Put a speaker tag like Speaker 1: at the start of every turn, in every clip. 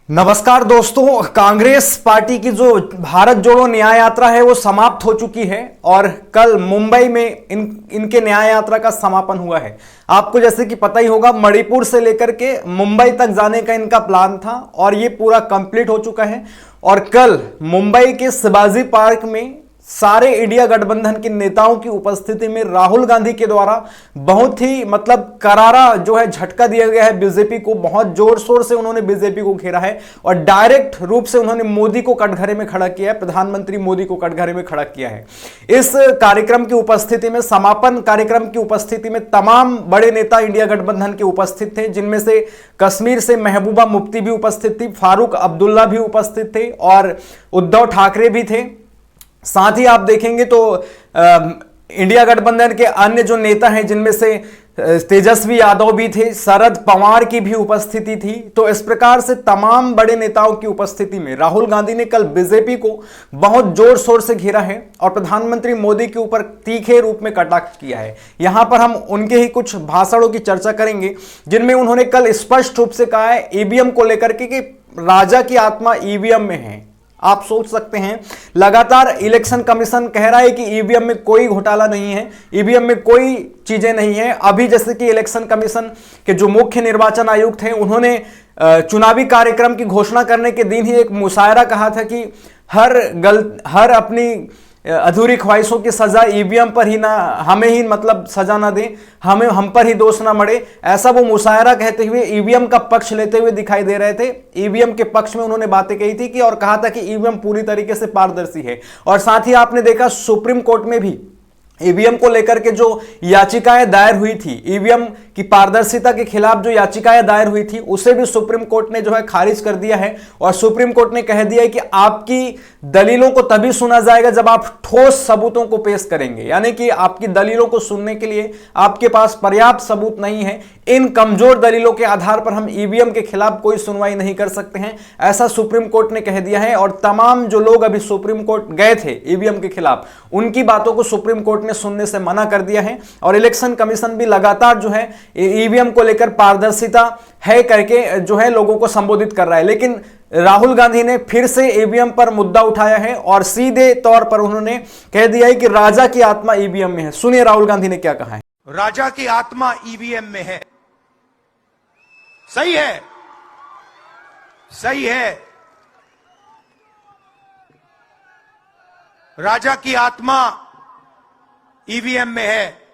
Speaker 1: नमस्कार दोस्तों, कांग्रेस पार्टी की जो भारत जोड़ो न्याय यात्रा है वो समाप्त हो चुकी है और कल मुंबई में इनके न्याय यात्रा का समापन हुआ है। आपको जैसे कि पता ही होगा, मणिपुर से लेकर के मुंबई तक जाने का इनका प्लान था और ये पूरा कंप्लीट हो चुका है। और कल मुंबई के शिवाजी पार्क में सारे इंडिया गठबंधन के नेताओं की उपस्थिति में राहुल गांधी के द्वारा बहुत ही करारा जो है झटका दिया गया है बीजेपी को। बहुत जोर शोर से उन्होंने बीजेपी को घेरा है और डायरेक्ट रूप से उन्होंने मोदी को कटघरे में खड़ा किया है, प्रधानमंत्री मोदी को कटघरे में खड़ा किया है। इस कार्यक्रम की उपस्थिति में, समापन कार्यक्रम की उपस्थिति में तमाम बड़े नेता इंडिया गठबंधन के उपस्थित थे, जिनमें से कश्मीर से महबूबा मुफ्ती भी उपस्थित थी, फारूक अब्दुल्ला भी उपस्थित थे और उद्धव ठाकरे भी थे। साथ ही आप देखेंगे तो इंडिया गठबंधन के अन्य जो नेता हैं, जिनमें से तेजस्वी यादव भी थे, शरद पवार की भी उपस्थिति थी। तो इस प्रकार से तमाम बड़े नेताओं की उपस्थिति में राहुल गांधी ने कल बीजेपी को बहुत जोर शोर से घेरा है और प्रधानमंत्री मोदी के ऊपर तीखे रूप में कटाक्ष किया है। यहां पर हम उनके ही कुछ भाषणों की चर्चा करेंगे, जिनमें उन्होंने कल स्पष्ट रूप से कहा है ईवीएम को लेकर के कि राजा की आत्मा ईवीएम में है। आप सोच सकते हैं, लगातार इलेक्शन कमीशन कह रहा है कि ईवीएम में कोई घोटाला नहीं है, ईवीएम में कोई चीजें नहीं है। अभी जैसे कि इलेक्शन कमीशन के जो मुख्य निर्वाचन आयुक्त हैं, उन्होंने चुनावी कार्यक्रम की घोषणा करने के दिन ही एक मुशायरा कहा था कि हर अपनी अधूरी ख्वाहिशों की सजा ईवीएम पर ही ना, हमें ही सजा ना दे, हम पर ही दोष ना मरे। ऐसा वो मुशायरा कहते हुए ईवीएम का पक्ष लेते हुए दिखाई दे रहे थे। ईवीएम के पक्ष में उन्होंने बातें कही थी कि और कहा था कि ईवीएम पूरी तरीके से पारदर्शी है। और साथ ही आपने देखा सुप्रीम कोर्ट में भी ईवीएम को लेकर के जो याचिकाएं दायर हुई थी, ईवीएम की पारदर्शिता के खिलाफ जो याचिकाएं दायर हुई थी, उसे भी सुप्रीम कोर्ट ने जो है खारिज कर दिया है। और सुप्रीम कोर्ट ने कह दिया है कि आपकी दलीलों को तभी सुना जाएगा जब आप ठोस सबूतों को पेश करेंगे, यानी कि आपकी दलीलों को सुनने के लिए आपके पास पर्याप्त सबूत नहीं है। इन कमजोर दलीलों के आधार पर हम ईवीएम के खिलाफ कोई सुनवाई नहीं कर सकते हैं, ऐसा सुप्रीम कोर्ट ने कह दिया है। और तमाम जो लोग अभी सुप्रीम कोर्ट गए थे ईवीएम के खिलाफ, उनकी बातों को सुप्रीम कोर्ट ने सुनने से मना कर दिया है। और इलेक्शन कमीशन भी लगातार जो है ईवीएम को लेकर पारदर्शिता है करके जो है लोगों को संबोधित कर रहा है। लेकिन राहुल गांधी ने फिर से ईवीएम पर मुद्दा उठाया है और सीधे तौर पर उन्होंने कह दिया है कि राजा की आत्मा ईवीएम में है। सुनिए राहुल गांधी ने क्या कहा है।
Speaker 2: राजा की आत्मा ईवीएम में है। सही है, सही है। राजा की आत्मा ईवीएम में है।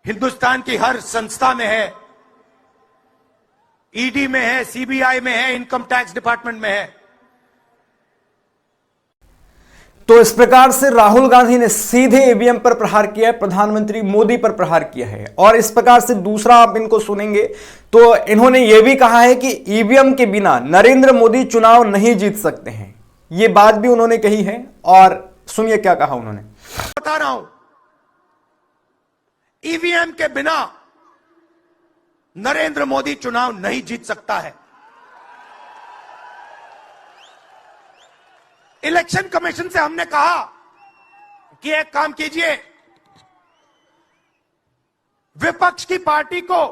Speaker 2: हिंदुस्तान की हर संस्था में है, ईडी में है, सीबीआई में है, इनकम टैक्स डिपार्टमेंट में है।
Speaker 1: तो इस प्रकार से राहुल गांधी ने सीधे ईवीएम पर प्रहार किया है, प्रधानमंत्री मोदी पर प्रहार किया है। और इस प्रकार से दूसरा आप इनको सुनेंगे तो इन्होंने यह भी कहा है कि ईवीएम के बिना नरेंद्र मोदी चुनाव नहीं जीत सकते हैं। यह बात भी उन्होंने कही है और सुनिए क्या कहा उन्होंने।
Speaker 2: बता रहा हूं, ईवीएम के बिना नरेंद्र मोदी चुनाव नहीं जीत सकता है। इलेक्शन कमीशन से हमने कहा कि एक काम कीजिए, विपक्ष की पार्टी को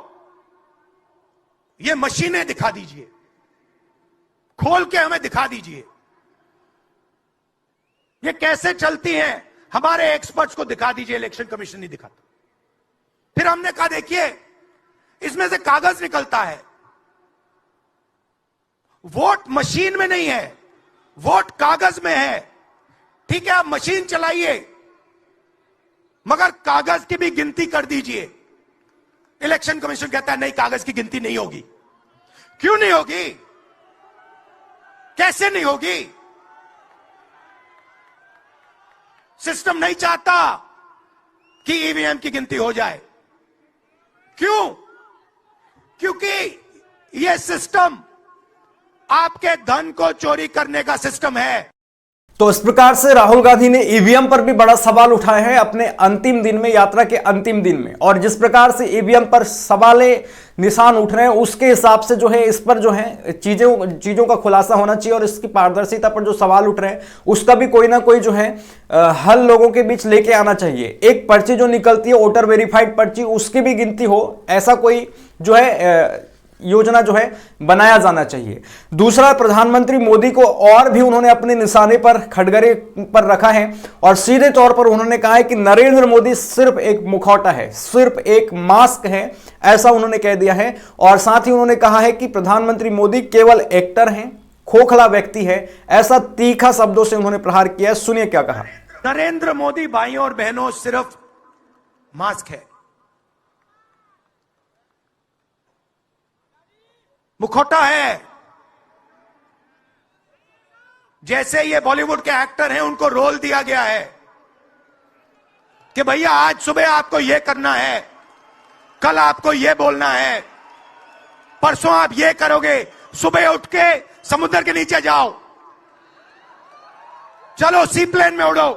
Speaker 2: ये मशीनें दिखा दीजिए, खोल के हमें दिखा दीजिए ये कैसे चलती हैं, हमारे एक्सपर्ट्स को दिखा दीजिए। इलेक्शन कमीशन नहीं दिखाता। फिर हमने कहा देखिए, इसमें से कागज निकलता है, वोट मशीन में नहीं है, वोट कागज में है। ठीक है, आप मशीन चलाइए मगर कागज की भी गिनती कर दीजिए। इलेक्शन कमीशन कहता है नहीं, कागज की गिनती नहीं होगी। क्यों नहीं होगी? कैसे नहीं होगी? सिस्टम नहीं चाहता कि ईवीएम की गिनती हो जाए। क्यों? क्योंकि यह सिस्टम आपके धन को चोरी करने का सिस्टम है।
Speaker 1: तो इस प्रकार से राहुल गांधी ने ईवीएम पर भी बड़ा सवाल उठाया है अपने अंतिम दिन में, यात्रा के अंतिम दिन में। और जिस प्रकार से ईवीएम पर सवाले निशान उठ रहे हैं उसके हिसाब से जो है इस पर जो है चीजों का खुलासा होना चाहिए और इसकी पारदर्शिता पर जो सवाल उठ रहे हैं उसका भी कोई ना कोई जो है हल लोगों के बीच लेके आना चाहिए। एक पर्ची जो निकलती है वोटर वेरीफाइड पर्ची, उसकी भी गिनती हो, ऐसा कोई जो है योजना जो है बनाया जाना चाहिए। दूसरा, प्रधानमंत्री मोदी को और भी उन्होंने अपने निशाने पर खटगरे पर रखा है और सीधे तौर पर उन्होंने कहा है कि नरेंद्र मोदी सिर्फ एक मुखौटा है, सिर्फ एक मास्क है, ऐसा उन्होंने कह दिया है। और साथ ही उन्होंने कहा है कि प्रधानमंत्री मोदी केवल एक्टर हैं, खोखला व्यक्ति है, ऐसा तीखा शब्दों से उन्होंने प्रहार किया है। सुनिए क्या कहा।
Speaker 2: नरेंद्र मोदी भाइयों और बहनों सिर्फ मास्क है, मुखौटा है। जैसे ये बॉलीवुड के एक्टर हैं, उनको रोल दिया गया है कि भैया आज सुबह आपको ये करना है, कल आपको ये बोलना है, परसों आप ये करोगे, सुबह उठ के समुद्र के नीचे जाओ, चलो सी प्लेन में उड़ो।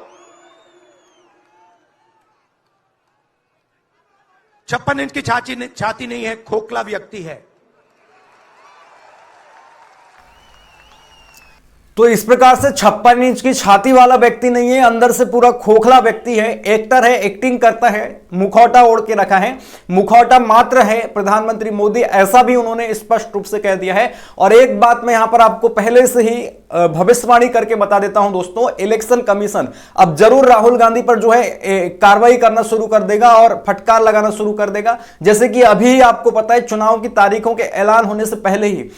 Speaker 2: 56 इंच की छाती नहीं है, खोखला व्यक्ति है।
Speaker 1: तो इस प्रकार से 56 इंच की छाती वाला व्यक्ति नहीं है, अंदर से पूरा खोखला व्यक्ति है, एक्टर है, एक्टिंग करता है, मुखौटा ओढ़ के रखा है, मुखौटा मात्र है प्रधानमंत्री मोदी, ऐसा भी उन्होंने स्पष्ट रूप से कह दिया है। और एक बात मैं यहां पर आपको पहले से ही भविष्यवाणी करके बता देता हूं दोस्तों, इलेक्शन कमीशन अब जरूर राहुल गांधी पर जो है कार्रवाई करना शुरू कर देगा और फटकार लगाना शुरू कर देगा। जैसे कि अभी आपको पता है चुनाव की तारीखों के ऐलान होने से पहले ही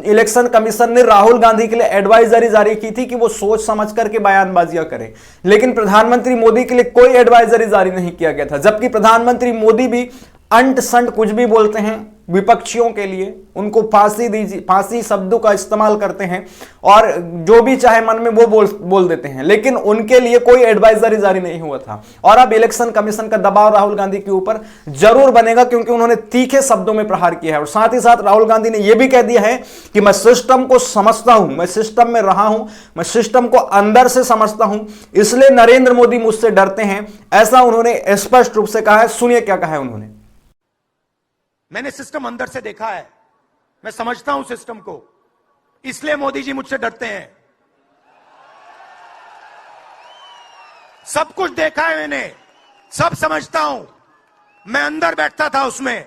Speaker 1: इलेक्शन कमीशन ने राहुल गांधी के लिए एडवाइजरी जारी की थी कि वो सोच समझ करके बयानबाजियां करें, लेकिन प्रधानमंत्री मोदी के लिए कोई एडवाइजरी जारी नहीं किया गया था। जबकि प्रधानमंत्री मोदी भी अंट संट कुछ भी बोलते हैं विपक्षियों के लिए, उनको फांसी दीजिए, फांसी शब्दों का इस्तेमाल करते हैं और जो भी चाहे मन में वो बोल देते हैं, लेकिन उनके लिए कोई एडवाइजरी जारी नहीं हुआ था। और अब इलेक्शन कमीशन का दबाव राहुल गांधी के ऊपर जरूर बनेगा क्योंकि उन्होंने तीखे शब्दों में प्रहार किया है। और साथ ही साथ राहुल गांधी ने यह भी कह दिया है कि मैं सिस्टम को समझता हूं, मैं सिस्टम में रहा हूं, मैं सिस्टम को अंदर से समझता हूं, इसलिए नरेंद्र मोदी मुझसे डरते हैं, ऐसा उन्होंने स्पष्ट रूप से कहा है। सुनिए क्या कहा है उन्होंने।
Speaker 2: मैंने सिस्टम अंदर से देखा है, मैं समझता हूं सिस्टम को, इसलिए मोदी जी मुझसे डरते हैं। सब कुछ देखा है मैंने, सब समझता हूं, मैं अंदर बैठता था उसमें,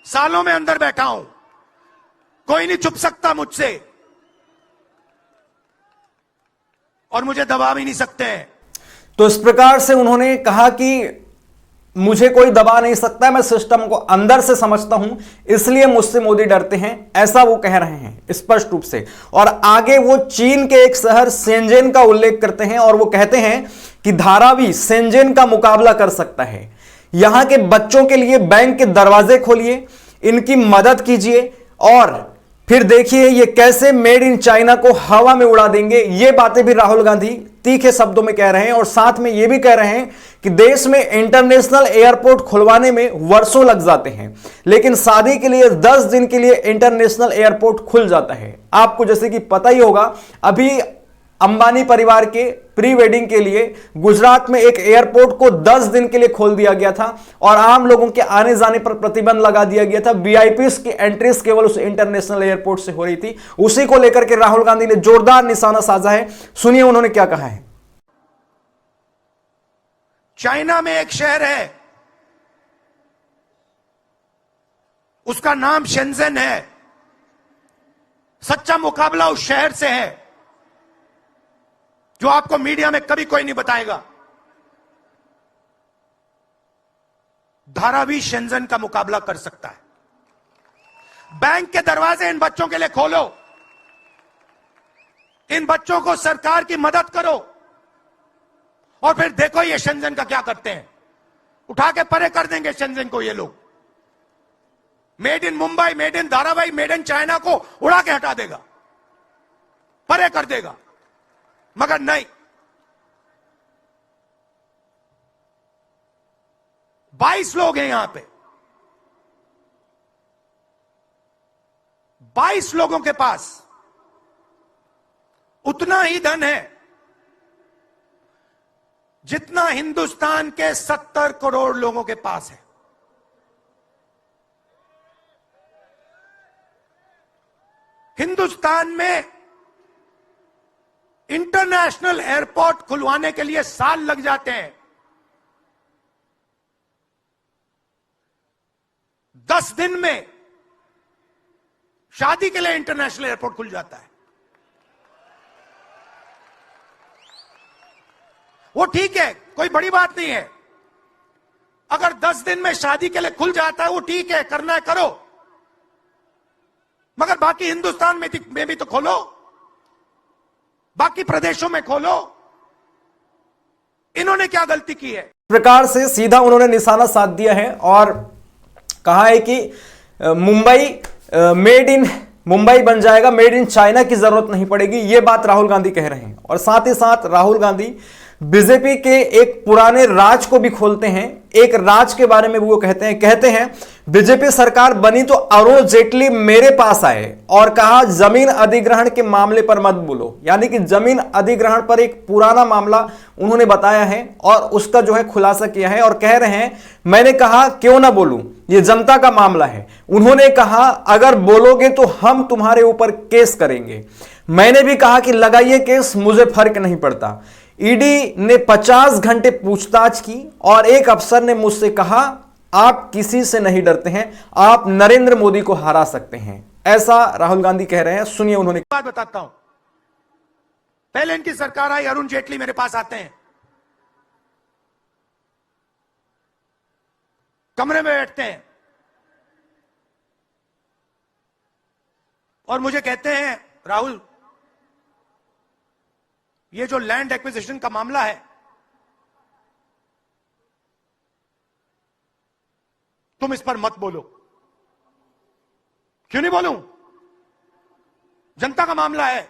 Speaker 2: सालों में अंदर बैठा हूं, कोई नहीं छुप सकता मुझसे और मुझे दबा भी नहीं सकते हैं।
Speaker 1: तो इस प्रकार से उन्होंने कहा कि मुझे कोई दबा नहीं सकता, मैं सिस्टम को अंदर से समझता हूं, इसलिए मुझसे मोदी डरते हैं, ऐसा वो कह रहे हैं स्पष्ट रूप से। और आगे वो चीन के एक शहर शेंजेन का उल्लेख करते हैं और वो कहते हैं कि धारावी शेंजेन का मुकाबला कर सकता है। यहां के बच्चों के लिए बैंक के दरवाजे खोलिए, इनकी मदद कीजिए और फिर देखिए ये कैसे मेड इन चाइना को हवा में उड़ा देंगे। ये बातें भी राहुल गांधी तीखे शब्दों में कह रहे हैं और साथ में ये भी कह रहे हैं कि देश में इंटरनेशनल एयरपोर्ट खुलवाने में वर्षों लग जाते हैं, लेकिन शादी के लिए 10 दिन के लिए इंटरनेशनल एयरपोर्ट खुल जाता है। आपको जैसे कि पता ही होगा, अभी अंबानी परिवार के प्री वेडिंग के लिए गुजरात में एक एयरपोर्ट को 10 दिन के लिए खोल दिया गया था और आम लोगों के आने जाने पर प्रतिबंध लगा दिया गया था। वीआईपीज की एंट्रीज केवल उस इंटरनेशनल एयरपोर्ट से हो रही थी। उसी को लेकर के राहुल गांधी ने जोरदार निशाना साधा है। सुनिए उन्होंने क्या कहा है।
Speaker 2: चाइना में एक शहर है, उसका नाम शेंजेन है। सच्चा मुकाबला उस शहर से है जो आपको मीडिया में कभी कोई नहीं बताएगा। धारावी शेंजेन का मुकाबला कर सकता है। बैंक के दरवाजे इन बच्चों के लिए खोलो, इन बच्चों को सरकार की मदद करो और फिर देखो ये शेंजेन का क्या करते हैं। उठा के परे कर देंगे शेंजेन को ये लोग। Made in Mumbai, made in Dharavi, made in China को उड़ा के हटा देगा, परे कर देगा। मगर नहीं, 22 लोग हैं यहां पे, 22 लोगों के पास उतना ही धन है जितना हिंदुस्तान के 70 करोड़ लोगों के पास है। हिंदुस्तान में इंटरनेशनल एयरपोर्ट खुलवाने के लिए साल लग जाते हैं। 10 दिन में शादी के लिए इंटरनेशनल एयरपोर्ट खुल जाता है। वो ठीक है, कोई बड़ी बात नहीं है। अगर 10 दिन में शादी के लिए खुल जाता है वो ठीक है, करना है करो, मगर बाकी हिंदुस्तान में भी तो खोलो, बाकी प्रदेशों में खोलो। इन्होंने क्या गलती की है?
Speaker 1: इस प्रकार से सीधा उन्होंने निशाना साध दिया है और कहा है कि मुंबई बन जाएगा, मेड इन चाइना की जरूरत नहीं पड़ेगी। यह बात राहुल गांधी कह रहे हैं। और साथ ही साथ राहुल गांधी बीजेपी के एक पुराने राज को भी खोलते हैं। एक राज के बारे में वो कहते हैं बीजेपी सरकार बनी तो अरुण जेटली मेरे पास आए और कहा जमीन अधिग्रहण के मामले पर मत बोलो। यानी कि जमीन अधिग्रहण पर एक पुराना मामला उन्होंने बताया है और उसका जो है खुलासा किया है और कह रहे हैं मैंने कहा क्यों ना बोलूं, यह जनता का मामला है। उन्होंने कहा अगर बोलोगे तो हम तुम्हारे ऊपर केस करेंगे। मैंने भी कहा कि लगाइए केस, मुझे फर्क नहीं पड़ता। ईडी ने 50 घंटे पूछताछ की और एक अफसर ने मुझसे कहा आप किसी से नहीं डरते हैं, आप नरेंद्र मोदी को हरा सकते हैं। ऐसा राहुल गांधी कह रहे हैं। सुनिए उन्होंने।
Speaker 2: बात बताता हूं, पहले इनकी सरकार आई, अरुण जेटली मेरे पास आते हैं, कमरे में बैठते हैं और मुझे कहते हैं राहुल ये जो लैंड एक्विजिशन का मामला है तुम इस पर मत बोलो। क्यों नहीं बोलूं? जनता का मामला है।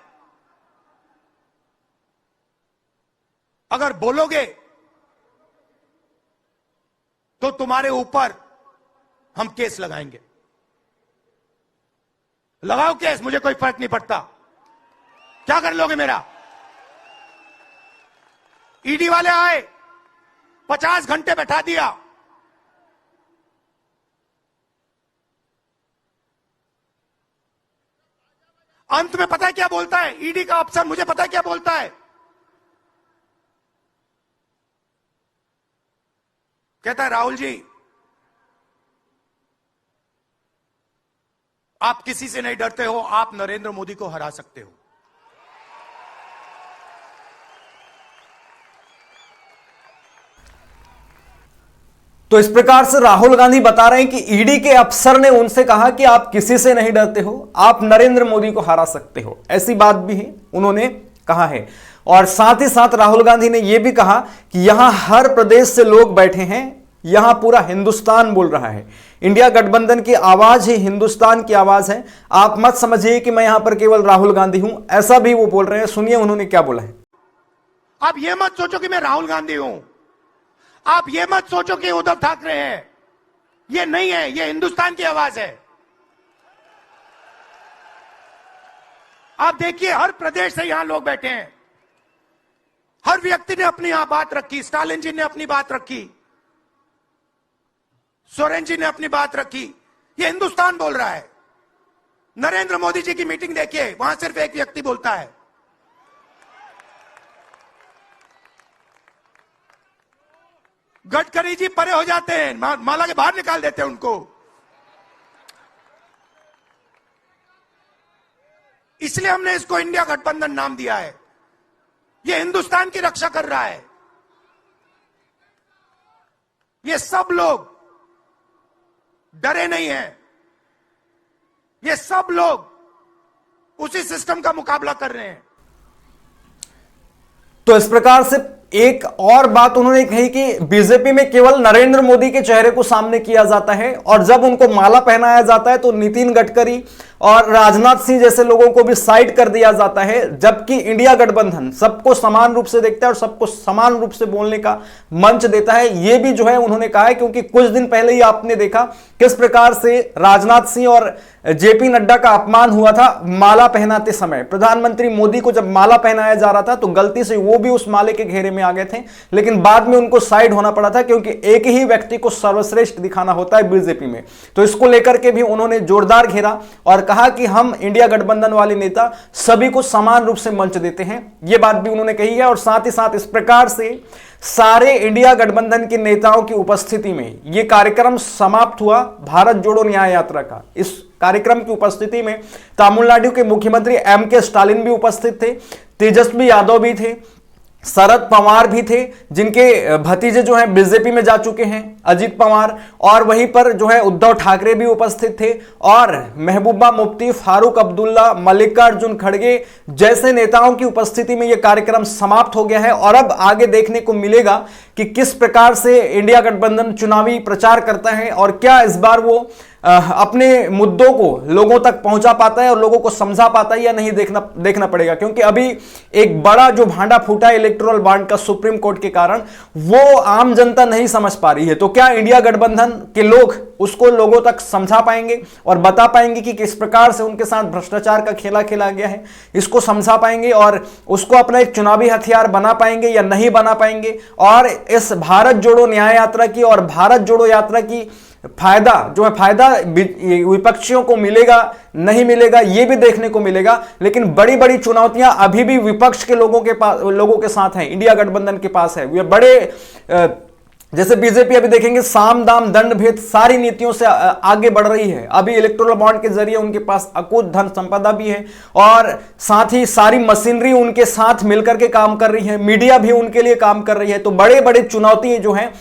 Speaker 2: अगर बोलोगे तो तुम्हारे ऊपर हम केस लगाएंगे। लगाओ केस, मुझे कोई फर्क नहीं पड़ता। क्या कर लोगे मेरा? ईडी वाले आए, 50 घंटे बैठा दिया। अंत में पता है क्या बोलता है ईडी का अफसर? मुझे पता है क्या बोलता है? कहता है राहुल जी आप किसी से नहीं डरते हो, आप नरेंद्र मोदी को हरा सकते हो।
Speaker 1: तो इस प्रकार से राहुल गांधी बता रहे हैं कि ईडी के अफसर ने उनसे कहा कि आप किसी से नहीं डरते हो, आप नरेंद्र मोदी को हरा सकते हो। ऐसी बात भी है, उन्होंने कहा है। और साथ ही साथ राहुल गांधी ने यह भी कहा कि यहां हर प्रदेश से लोग बैठे हैं, यहां पूरा हिंदुस्तान बोल रहा है। इंडिया गठबंधन की आवाज ही हिंदुस्तान की आवाज है। आप मत समझिए कि मैं यहां पर केवल राहुल गांधी हूं, ऐसा भी वो बोल रहे हैं। सुनिए उन्होंने क्या बोला है।
Speaker 2: आप ये मत सोचो कि मैं राहुल गांधी हूं, आप ये मत सोचो कि उद्धव ठाकरे हैं। ये नहीं है, ये हिंदुस्तान की आवाज है। आप देखिए हर प्रदेश से यहां लोग बैठे हैं, हर व्यक्ति ने अपनी यहां बात रखी। स्टालिन जी ने अपनी बात रखी, सोरेन जी ने अपनी बात रखी। ये हिंदुस्तान बोल रहा है। नरेंद्र मोदी जी की मीटिंग देखिए, वहां सिर्फ एक व्यक्ति बोलता है। गडकरी जी परे हो जाते हैं, माला के बाहर निकाल देते हैं उनको। इसलिए हमने इसको इंडिया गठबंधन नाम दिया है। ये हिंदुस्तान की रक्षा कर रहा है। ये सब लोग डरे नहीं हैं, ये सब लोग उसी सिस्टम का मुकाबला कर रहे हैं।
Speaker 1: तो इस प्रकार से एक और बात उन्होंने कही कि बीजेपी में केवल नरेंद्र मोदी के चेहरे को सामने किया जाता है और जब उनको माला पहनाया जाता है तो नितिन गडकरी और राजनाथ सिंह जैसे लोगों को भी साइड कर दिया जाता है, जबकि इंडिया गठबंधन सबको समान रूप से देखता है और सबको समान रूप से बोलने का मंच देता है। यह भी जो है उन्होंने कहा है, क्योंकि कुछ दिन पहले ही आपने देखा किस प्रकार से राजनाथ सिंह और जेपी नड्डा का अपमान हुआ था माला पहनाते समय। प्रधानमंत्री मोदी को जब माला पहनाया जा रहा था तो गलती से वो भी उस माले के घेरे में आ गए थे, लेकिन बाद में उनको साइड होना पड़ा था, क्योंकि एक ही व्यक्ति को सर्वश्रेष्ठ दिखाना होता है बीजेपी में। तो इसको लेकर के भी उन्होंने जोरदार घेरा और कहा कि हम इंडिया गठबंधन वाले नेता सभी को समान रूप से मंच देते हैं, यह बात भी उन्होंने कही है। और साथ ही साथ इस प्रकार से सारे इंडिया गठबंधन के नेताओं की उपस्थिति में यह कार्यक्रम समाप्त हुआ भारत जोड़ो न्याय यात्रा का। इस कार्यक्रम की उपस्थिति में तमिलनाडु के मुख्यमंत्री एम.के. स्टालिन भी उपस्थित थे, तेजस्वी यादव भी थे, शरद पवार भी थे, जिनके भतीजे जो हैं बीजेपी में जा चुके हैं, अजीत पवार, और वहीं पर जो है उद्धव ठाकरे भी उपस्थित थे, और महबूबा मुफ्ती, फारूक अब्दुल्ला, मल्लिकार्जुन खड़गे जैसे नेताओं की उपस्थिति में यह कार्यक्रम समाप्त हो गया है। और अब आगे देखने को मिलेगा कि किस प्रकार से इंडिया गठबंधन चुनावी प्रचार करता है और क्या इस बार वो अपने मुद्दों को लोगों तक पहुंचा पाता है और लोगों को समझा पाता है या नहीं, देखना पड़ेगा। क्योंकि अभी एक बड़ा जो भांडा फूटा है इलेक्टोरल बॉन्ड का सुप्रीम कोर्ट के कारण, वो आम जनता नहीं समझ पा रही है। तो क्या इंडिया गठबंधन के लोग उसको लोगों तक समझा पाएंगे और बता पाएंगे कि किस प्रकार से उनके साथ भ्रष्टाचार का खेला खेला गया है, इसको समझा पाएंगे और उसको अपना एक चुनावी हथियार बना पाएंगे या नहीं बना पाएंगे। और इस भारत जोड़ो न्याय यात्रा की और भारत जोड़ो यात्रा की फायदा जो है, फायदा विपक्षियों को मिलेगा नहीं मिलेगा ये भी देखने को मिलेगा। लेकिन बड़ी बड़ी चुनौतियां अभी भी विपक्ष के लोगों के साथ हैं, इंडिया गठबंधन के पास है। वे बड़े जैसे बीजेपी अभी देखेंगे साम दाम दंड भेद सारी नीतियों से आगे बढ़ रही है। अभी इलेक्टोरल बॉन्ड के जरिए उनके पास अकूत धन संपदा भी है और साथ ही सारी मशीनरी उनके साथ मिलकर के काम कर रही है, मीडिया भी उनके लिए काम कर रही है। तो बड़े बड़े चुनौती जो हैं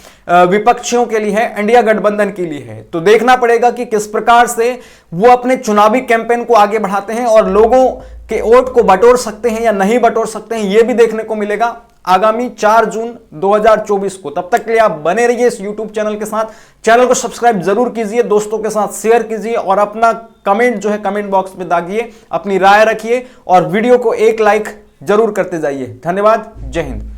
Speaker 1: विपक्षियों के लिए है, इंडिया गठबंधन के लिए है। तो देखना पड़ेगा कि किस प्रकार से वो अपने चुनावी कैंपेन को आगे बढ़ाते हैं और लोगों के वोट को बटोर सकते हैं या नहीं बटोर सकते हैं, यह भी देखने को मिलेगा आगामी 4 जून 2024 को। तब तक के लिए आप बने रहिए इस YouTube चैनल के साथ। चैनल को सब्सक्राइब जरूर कीजिए, दोस्तों के साथ शेयर कीजिए और अपना कमेंट जो है कमेंट बॉक्स में दागिए, अपनी राय रखिए और वीडियो को एक लाइक जरूर करते जाइए। धन्यवाद, जय हिंद।